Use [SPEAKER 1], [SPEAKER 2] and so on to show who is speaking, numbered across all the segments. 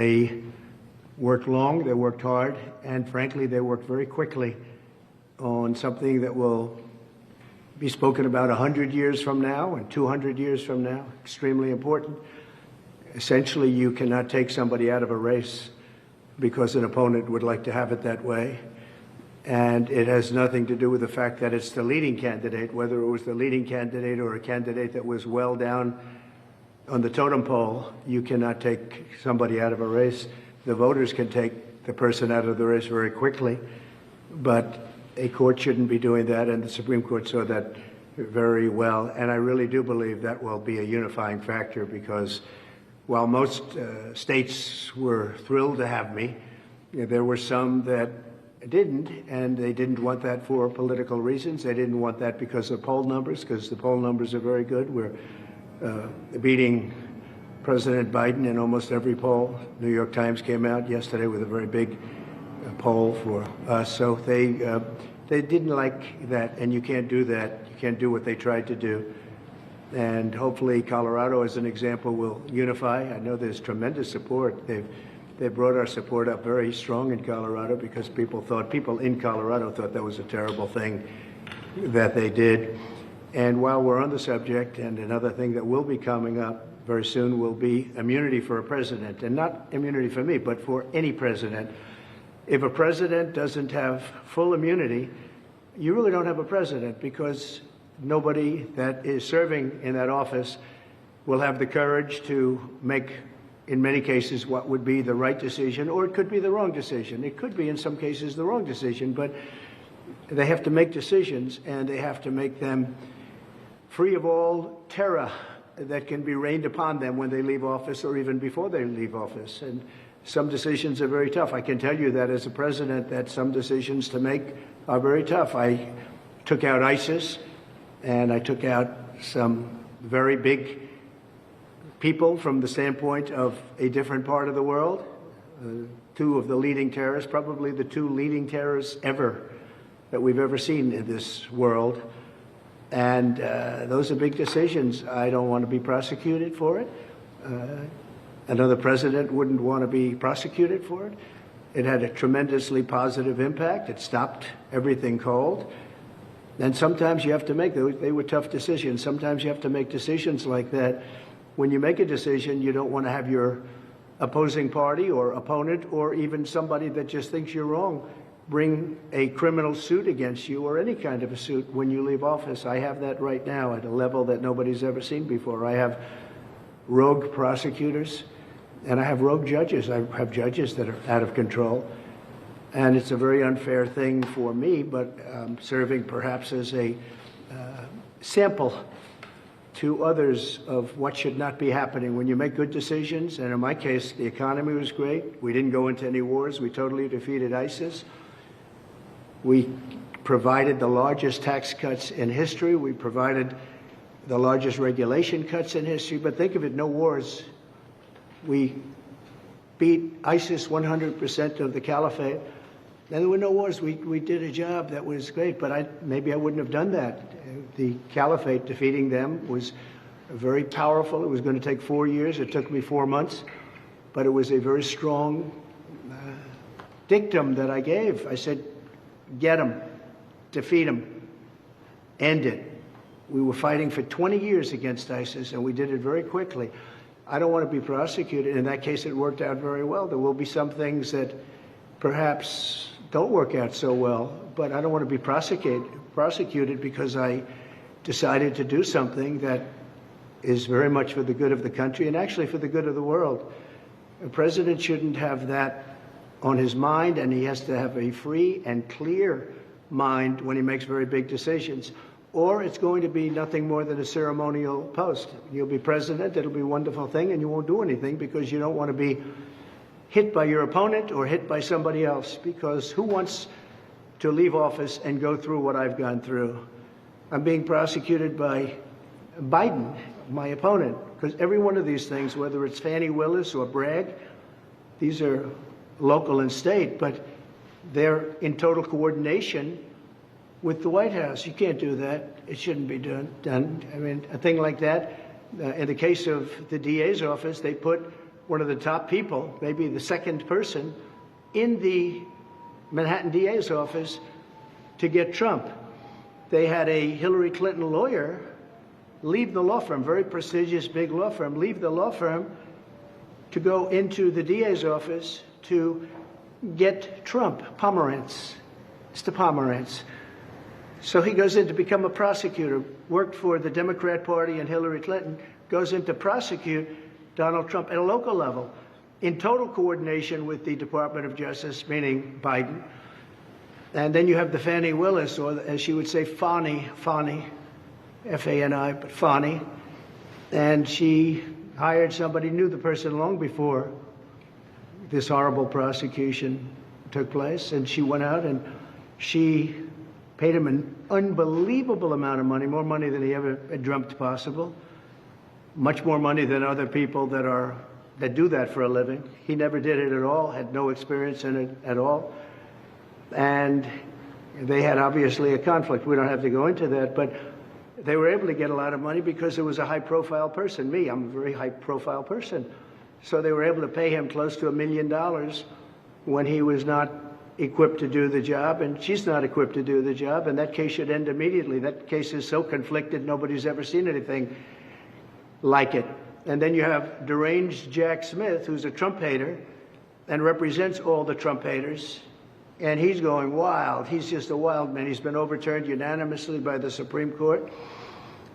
[SPEAKER 1] They worked long, they worked hard, and frankly, they worked very quickly on something that will be spoken about 100 years from now and 200 years from now. Extremely important. Essentially, you cannot take somebody out of a race because an opponent would like to have it that way. And it has nothing to do with the fact that it's the leading candidate, whether it was the leading candidate or a candidate that was well down on the totem pole. You cannot take somebody out of a race. The voters can take the person out of the race very quickly, but a court shouldn't be doing that, and the Supreme Court saw that very well. And I really do believe that will be a unifying factor, because while most states were thrilled to have me, there were some that didn't, and they didn't want that for political reasons. They didn't want that because of poll numbers, because the poll numbers are very good. We're beating President Biden in almost every poll. New York Times came out yesterday with a very big poll for us. So they didn't like that, and you can't do that. You can't do what they tried to do. And hopefully Colorado, as an example, will unify. I know there's tremendous support. They've brought our support up very strong in Colorado, because people in Colorado thought that was a terrible thing that they did. And while we're on the subject, and another thing that will be coming up very soon will be immunity for a president, and not immunity for me, but for any president. If a president doesn't have full immunity, you really don't have a president, because nobody that is serving in that office will have the courage to make, in many cases, what would be the right decision, or it could be the wrong decision. It could be, in some cases, the wrong decision, but they have to make decisions, and they have to make them free of all terror that can be rained upon them when they leave office, or even before they leave office. And some decisions are very tough. I can tell you that as a president, that some decisions to make are very tough. I took out ISIS, and I took out some very big people from the standpoint of a different part of the world. Two of the leading terrorists, probably the two leading terrorists ever that we've ever seen in this world. And those are big decisions. I don't want to be prosecuted for it. Another president wouldn't want to be prosecuted for it. It had a tremendously positive impact. It stopped everything cold. And sometimes you have to make, they were tough decisions. Sometimes you have to make decisions like that. When you make a decision, you don't want to have your opposing party or opponent, or even somebody that just thinks you're wrong, bring a criminal suit against you, or any kind of a suit when you leave office. I have that right now at a level that nobody's ever seen before. I have rogue prosecutors, and I have rogue judges. I have judges that are out of control. And it's a very unfair thing for me, but serving perhaps as a sample to others of what should not be happening when you make good decisions. And in my case, the economy was great. We didn't go into any wars. We totally defeated ISIS. We provided the largest tax cuts in history. We provided the largest regulation cuts in history. But think of it, no wars. We beat ISIS 100% of the caliphate. And there were no wars. We did a job that was great, but maybe I wouldn't have done that. The caliphate, defeating them, was very powerful. It was going to take 4 years. It took me 4 months, but it was a very strong dictum that I gave. I said, get them, defeat them, end it. We were fighting for 20 years against ISIS, and we did it very quickly. I don't want to be prosecuted. In that case, it worked out very well. There will be some things that perhaps don't work out so well, but I don't want to be prosecuted because I decided to do something that is very much for the good of the country, and actually for the good of the world. A president shouldn't have that on his mind, and he has to have a free and clear mind when he makes very big decisions, or it's going to be nothing more than a ceremonial post. You'll be president, it'll be a wonderful thing, and you won't do anything because you don't want to be hit by your opponent or hit by somebody else, because who wants to leave office and go through what I've gone through? I'm being prosecuted by Biden, my opponent, because every one of these things, whether it's Fannie Willis or Bragg, these are local and state, but they're in total coordination with the White House. You can't do that. It shouldn't be done. I mean, a thing like that, in the case of the DA's office, they put one of the top people, maybe the second person, in the Manhattan DA's office to get Trump. They had a Hillary Clinton lawyer leave the law firm, very prestigious big law firm, leave the law firm to go into the DA's office to get Trump, Pomerantz, Mr. Pomerantz. So he goes in to become a prosecutor, worked for the Democrat Party and Hillary Clinton, goes in to prosecute Donald Trump at a local level, in total coordination with the Department of Justice, meaning Biden. And then you have the Fani Willis, or as she would say, Fani, F-A-N-I, but Fani. And she hired somebody, knew the person long before this horrible prosecution took place. And she went out and she paid him an unbelievable amount of money, more money than he ever had dreamt possible, much more money than other people that do that for a living. He never did it at all, had no experience in it at all. And they had obviously a conflict. We don't have to go into that, but they were able to get a lot of money because it was a high-profile person. Me, I'm a very high-profile person. So they were able to pay him close to $1 million when he was not equipped to do the job, and she's not equipped to do the job, and that case should end immediately. That case is so conflicted, nobody's ever seen anything like it. And then you have deranged Jack Smith, who's a Trump hater and represents all the Trump haters, and he's going wild. He's just a wild man. He's been overturned unanimously by the Supreme Court.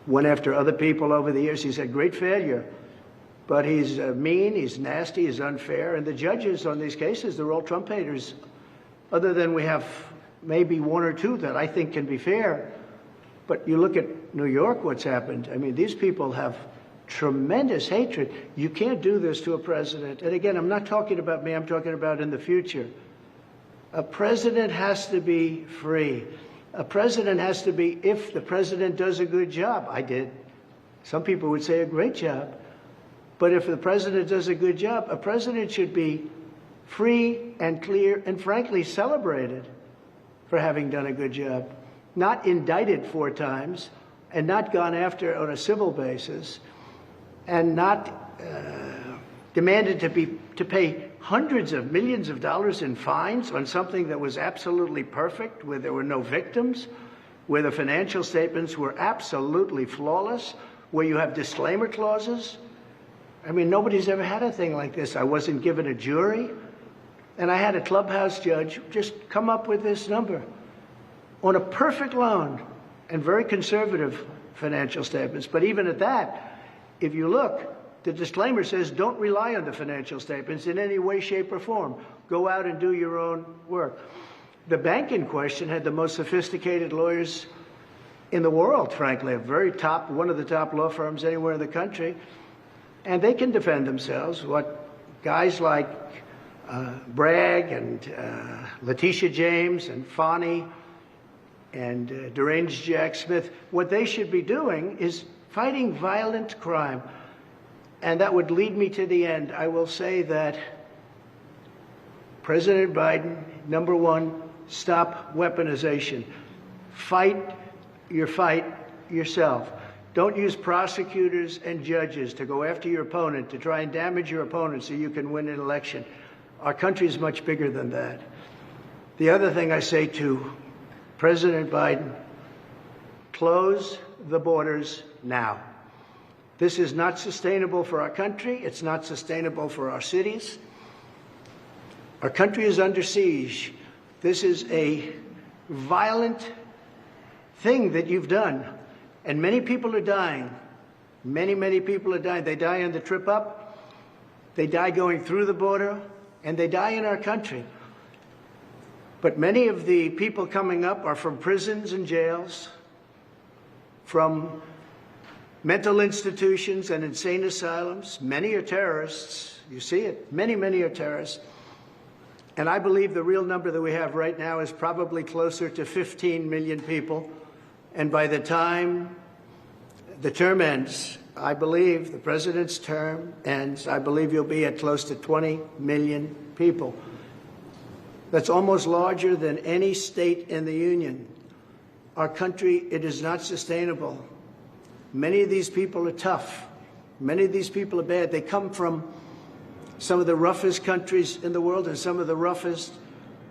[SPEAKER 1] Went after other people over the years. He's had great failure. But he's mean, he's nasty, he's unfair. And the judges on these cases, they're all Trump haters. Other than we have maybe one or two that I think can be fair. But you look at New York, what's happened. I mean, these people have tremendous hatred. You can't do this to a president. And again, I'm not talking about me, I'm talking about in the future. A president has to be free. A president has to be, if the president does a good job, I did. Some people would say a great job. But if the president does a good job, a president should be free and clear and frankly celebrated for having done a good job. Not indicted 4 times and not gone after on a civil basis and not demanded to pay hundreds of millions of dollars in fines on something that was absolutely perfect, where there were no victims, where the financial statements were absolutely flawless, where you have disclaimer clauses. I mean, nobody's ever had a thing like this. I wasn't given a jury, and I had a clubhouse judge just come up with this number on a perfect loan and very conservative financial statements. But even at that, if you look, the disclaimer says don't rely on the financial statements in any way, shape, or form. Go out and do your own work. The bank in question had the most sophisticated lawyers in the world, frankly, one of the top law firms anywhere in the country. And they can defend themselves. What guys like Bragg and Letitia James and Fani and deranged Jack Smith, what they should be doing is fighting violent crime. And that would lead me to the end. I will say that President Biden, number one, stop weaponization. Fight your fight yourself. Don't use prosecutors and judges to go after your opponent, to try and damage your opponent so you can win an election. Our country is much bigger than that. The other thing I say to President Biden, close the borders now. This is not sustainable for our country. It's not sustainable for our cities. Our country is under siege. This is a violent thing that you've done. And many people are dying. Many, many people are dying. They die on the trip up. They die going through the border. And they die in our country. But many of the people coming up are from prisons and jails, from mental institutions and insane asylums. Many are terrorists. You see it. Many, many are terrorists. And I believe the real number that we have right now is probably closer to 15 million people. And by the time the term ends, I believe the president's term ends, I believe you'll be at close to 20 million people. That's almost larger than any state in the union. Our country, it is not sustainable. Many of these people are tough. Many of these people are bad. They come from some of the roughest countries in the world and some of the roughest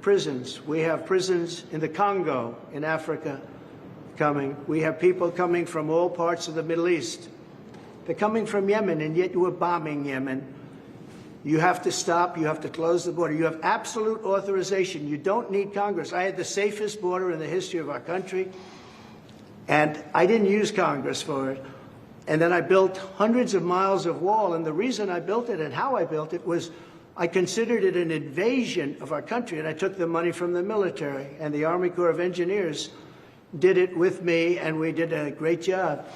[SPEAKER 1] prisons. We have prisons in the Congo, in Africa, coming. We have people coming from all parts of the Middle East. They're coming from Yemen, and yet you are bombing Yemen. You have to stop. You have to close the border. You have absolute authorization. You don't need Congress. I had the safest border in the history of our country, and I didn't use Congress for it. And then I built hundreds of miles of wall, and the reason I built it and how I built it was I considered it an invasion of our country, and I took the money from the military, and the Army Corps of Engineers did it with me, and we did a great job.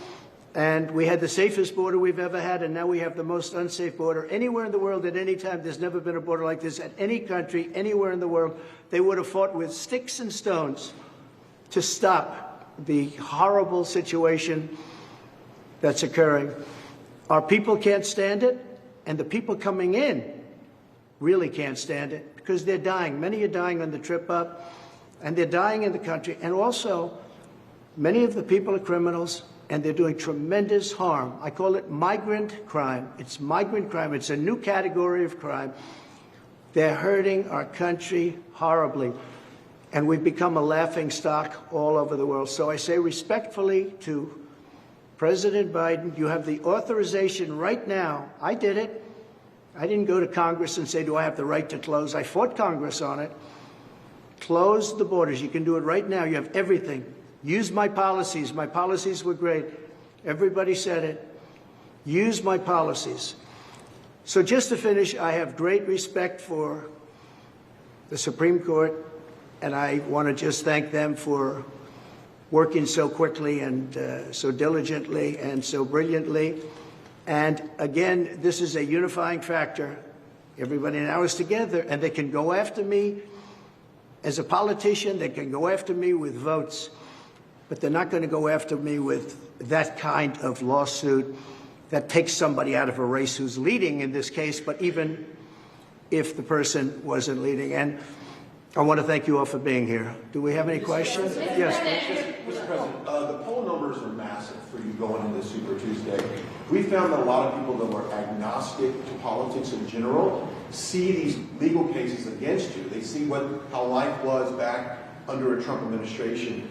[SPEAKER 1] And we had the safest border we've ever had, and now we have the most unsafe border anywhere in the world at any time. There's never been a border like this at any country, anywhere in the world. They would have fought with sticks and stones to stop the horrible situation that's occurring. Our people can't stand it, and the people coming in really can't stand it because they're dying. Many are dying on the trip up, and they're dying in the country. And also, many of the people are criminals, and they're doing tremendous harm. I call it migrant crime. It's migrant crime. It's a new category of crime. They're hurting our country horribly, and we've become a laughing stock all over the world. So I say respectfully to President Biden, you have the authorization right now. I did it. I didn't go to Congress and say, do I have the right to close? I fought Congress on it. Close the borders. You can do it right now. You have everything. Use my policies. My policies were great. Everybody said it. Use my policies. So just to finish, I have great respect for the Supreme Court, and I want to just thank them for working so quickly and so diligently and so brilliantly. And again, this is a unifying factor. Everybody now is together, and they can go after me as a politician. They can go after me with votes, but they're not going to go after me with that kind of lawsuit that takes somebody out of a race who's leading in this case, but even if the person wasn't leading. And I want to thank you all for being here. Do we have any questions? Yes.
[SPEAKER 2] Mr. President, the poll numbers are massive for you going into Super Tuesday. We found that a lot of people that were agnostic to politics in general see these legal cases against you. They see how life was back under a Trump administration.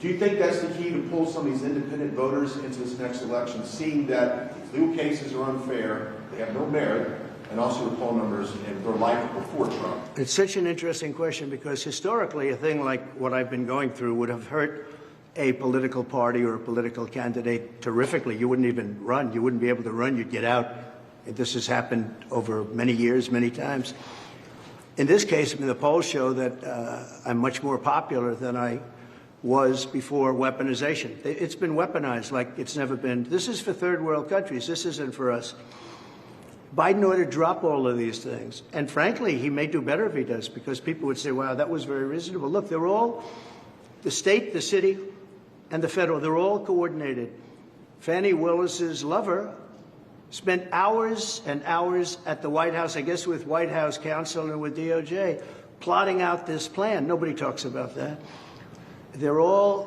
[SPEAKER 2] Do you think that's the key to pull some of these independent voters into this next election, seeing that these legal cases are unfair, they have no merit, and also the poll numbers and their life before Trump?
[SPEAKER 1] It's such an interesting question because historically a thing like what I've been going through would have hurt a political party or a political candidate terrifically. You wouldn't even run. You wouldn't be able to run. You'd get out. And this has happened over many years, many times. In this case, I mean, the polls show that I'm much more popular than I was before weaponization. It's been weaponized like it's never been. This is for third world countries. This isn't for us. Biden ought to drop all of these things. And frankly, he may do better if he does, because people would say, wow, that was very reasonable. Look, they're all, the state, the city, and the federal, they're all coordinated. Fannie Willis's lover spent hours and hours at the White House, I guess with White House counsel and with DOJ, plotting out this plan. Nobody talks about that. They're all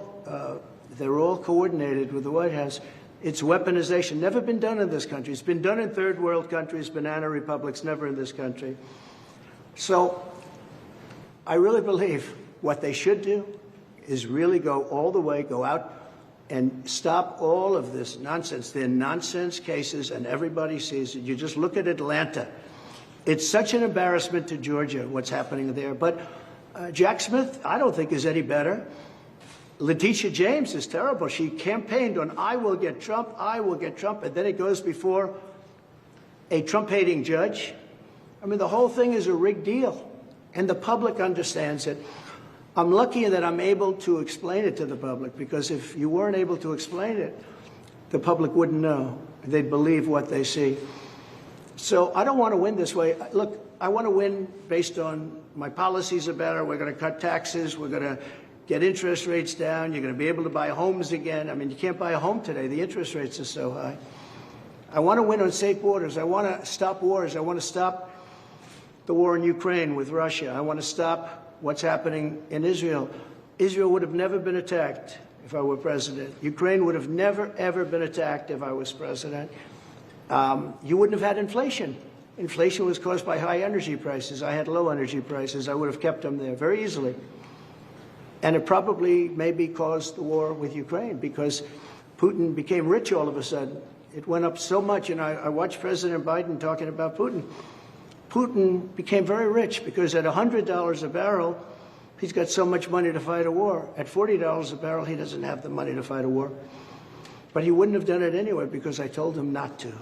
[SPEAKER 1] coordinated with the White House. It's weaponization. Never been done in this country. It's been done in third world countries, banana republics, never in this country. So I really believe what they should do is really go all the way, go out and stop all of this nonsense. They're nonsense cases, and everybody sees it. You just look at Atlanta. It's such an embarrassment to Georgia, what's happening there. But Jack Smith, I don't think is any better. Letitia James is terrible. She campaigned on, I will get Trump, and then it goes before a Trump-hating judge. I mean, the whole thing is a rigged deal, and the public understands it. I'm lucky that I'm able to explain it to the public, because if you weren't able to explain it, the public wouldn't know. They'd believe what they see. So I don't want to win this way. Look, I want to win based on my policies are better. We're going to cut taxes. We're going to get interest rates down. You're going to be able to buy homes again. I mean, you can't buy a home today. The interest rates are so high. I want to win on safe borders. I want to stop wars. I want to stop the war in Ukraine with Russia. I want to stop what's happening in Israel. Israel would have never been attacked if I were president. Ukraine would have never, ever been attacked if I was president. You wouldn't have had inflation inflation was caused by high energy prices. I had low energy prices. I would have kept them there very easily. And it probably maybe caused the war with Ukraine because Putin became rich all of a sudden. It went up so much, and I watched President Biden talking about Putin. Putin became very rich because at $100 a barrel, he's got so much money to fight a war. At $40 a barrel, he doesn't have the money to fight a war. But he wouldn't have done it anyway because I told him not to.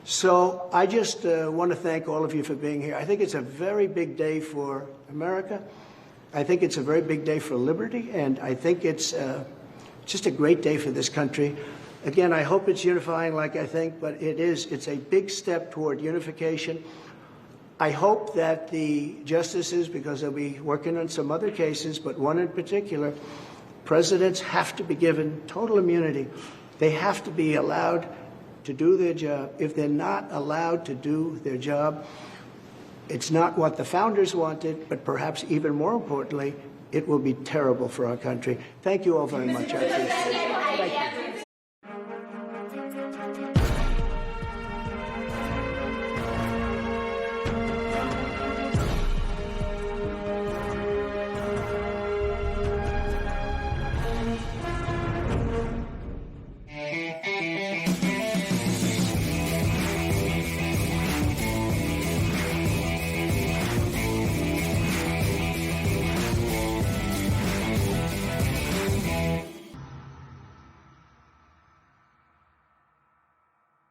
[SPEAKER 1] So I just want to thank all of you for being here. I think it's a very big day for America. I think it's a very big day for liberty, and I think it's just a great day for this country. Again, I hope it's unifying like I think, but it is. It's a big step toward unification. I hope that the justices, because they'll be working on some other cases, but one in particular, presidents have to be given total immunity. They have to be allowed to do their job. If they're not allowed to do their job, it's not what the founders wanted, but perhaps even more importantly, it will be terrible for our country. Thank you all very much. I appreciate it.